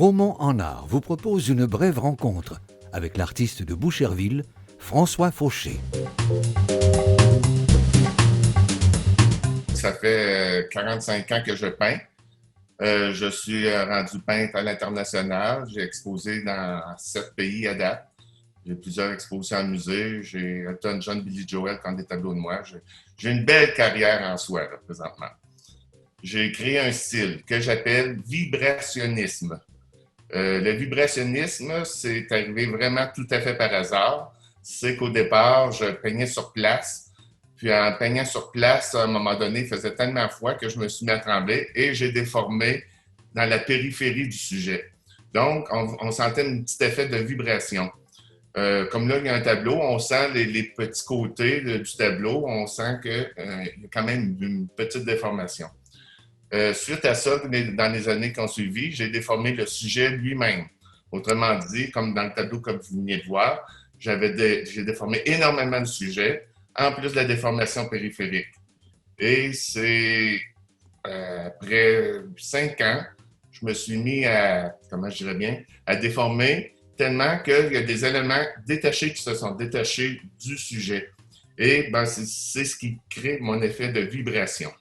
Roman en art vous propose une brève rencontre avec l'artiste de Boucherville, François Fauché. Ça fait 45 ans que je peins. Je suis rendu peintre à l'international. J'ai exposé dans 7 pays à date. J'ai plusieurs expositions en musée. J'ai Elton John, Billy Joel quand des tableaux de moi. J'ai une belle carrière en soi, là, présentement. J'ai créé un style que j'appelle vibrationnisme. Le vibrationnisme, c'est arrivé vraiment tout à fait par hasard. C'est qu'au départ, je peignais sur place. Puis en peignant sur place, à un moment donné, il faisait tellement froid que je me suis mis à trembler et j'ai déformé dans la périphérie du sujet. Donc, on sentait un petit effet de vibration. Comme là, il y a un tableau, on sent les petits côtés du tableau, on sent qu'il y a quand même une petite déformation. Suite à ça, dans les années qui ont suivi, j'ai déformé le sujet lui-même. Autrement dit, comme dans le tableau que vous venez de voir, j'ai déformé énormément de sujets, en plus de la déformation périphérique. Et c'est après 5 ans, je me suis mis à, comment je dirais bien, à déformer tellement qu'il y a des éléments détachés qui se sont détachés du sujet. Et ben, c'est ce qui crée mon effet de vibration.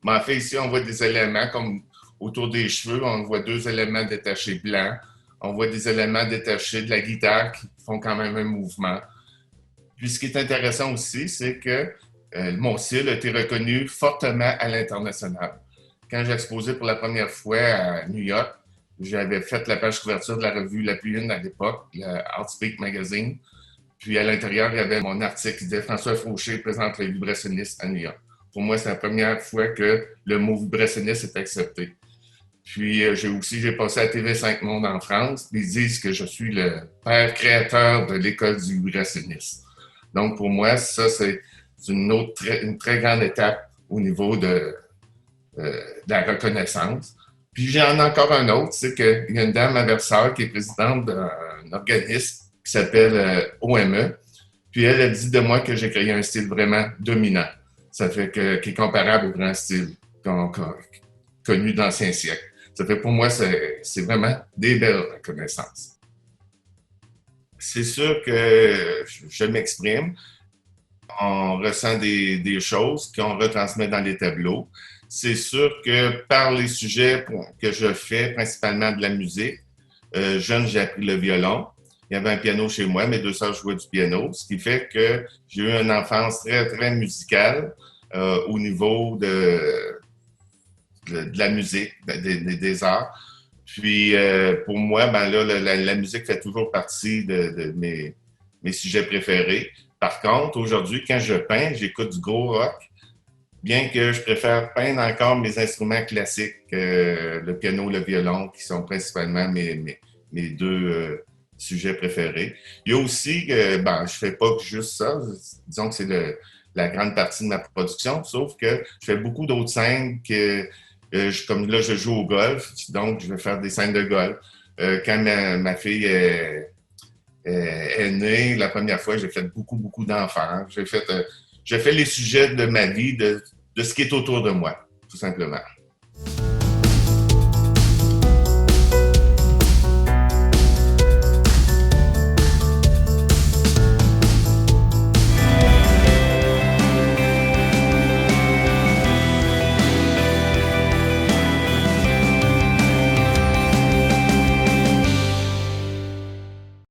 Mais en fait, ici, on voit des éléments comme autour des cheveux, on voit 2 éléments détachés blancs. On voit des éléments détachés de la guitare qui font quand même un mouvement. Puis ce qui est intéressant aussi, c'est que mon style a été reconnu fortement à l'international. Quand j'ai exposé pour la première fois à New York, j'avais fait la page couverture de la revue La Plume à l'époque, le Artspeak Magazine. Puis à l'intérieur, il y avait mon article qui disait « François Fauché présente les vibrationnistes à New York ». Pour moi, c'est la première fois que le mot vibrationniste est accepté. Puis j'ai passé à TV5 Monde en France. Ils disent que je suis le père créateur de l'école du vibrationnisme. Donc pour moi, ça, c'est une très grande étape au niveau de la reconnaissance. Puis j'en ai encore un autre, c'est qu'il y a une dame à Versailles qui est présidente d'un organisme qui s'appelle OME. Puis elle a dit de moi que j'ai créé un style vraiment dominant. Ça fait qui est comparable au grand style connu d'anciens siècles. Ça fait pour moi, c'est vraiment des belles reconnaissances. C'est sûr que je m'exprime. On ressent des choses qu'on retransmet dans les tableaux. C'est sûr que par les sujets que je fais, principalement de la musique, jeune, j'ai appris le violon. Il y avait un piano chez moi, mes 2 sœurs jouaient du piano, ce qui fait que j'ai eu une enfance très, très musicale au niveau de la musique, des arts. Puis pour moi, ben là, la musique fait toujours partie de mes sujets préférés. Par contre, aujourd'hui, quand je peins, j'écoute du gros rock, bien que je préfère peindre encore mes instruments classiques, le piano, le violon, qui sont principalement mes 2 sujets préférés. Il y a aussi, je fais pas juste ça, disons que c'est la grande partie de ma production, sauf que je fais beaucoup d'autres scènes comme là, je joue au golf, donc je vais faire des scènes de golf. Quand ma fille est née, la première fois, j'ai fait beaucoup d'enfants. J'ai fait les sujets de ma vie, de ce qui est autour de moi, tout simplement.